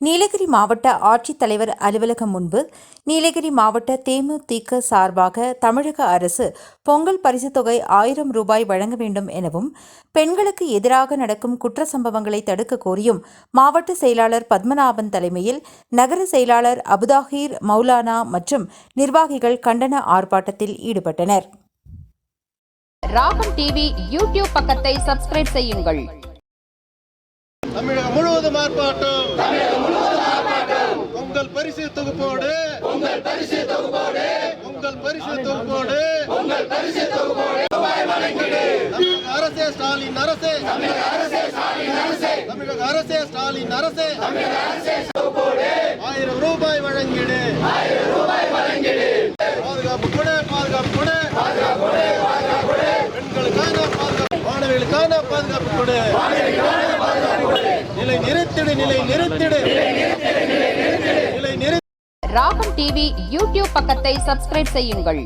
நீலகிரி மாவட்ட ஆட்சித்தலைவர் அலுவலகம் முன்பு நீலகிரி மாவட்ட தேமுதிக சார்பாக தமிழக அரசு பொங்கல் பரிசுத் தொகை 1000 ரூபாய் வழங்க வேண்டும் எனவும் பெண்களுக்கு எதிராக நடக்கும் குற்ற சம்பவங்களை தடுக்க கோரியும் மாவட்ட செயலாளர் பத்மநாபன் தலைமையில் நகர செயலாளர் அபுதாஹிர் மௌலானா மற்றும் நிர்வாகிகள் கண்டன ஆர்ப்பாட்டத்தில் ஈடுபட்டனர். ராகம் டிவி யூடியூப் பக்கத்தை சப்ஸ்கிரைப் செய்யுங்கள். தமிழகம் முழுவதும் ஆர்ப்பாட்டம். உங்கள் பரிசு தொகுப்போடு அரசே ஸ்டாலின் அரசே, தமிழக அரசே ஸ்டாலின் அரசே 1000 ரூபாய் வழங்கிடு. பாதுகாப்பு கொடு, பெண்களுக்கான பாதுகாப்பு, மாணவிகளுக்கான பாதுகாப்பு கொடு. நிலை நிறுத்திடு. ராகம் டிவி யூடியூப் பக்கத்தை சப்ஸ்கிரைப் செய்யுங்கள்.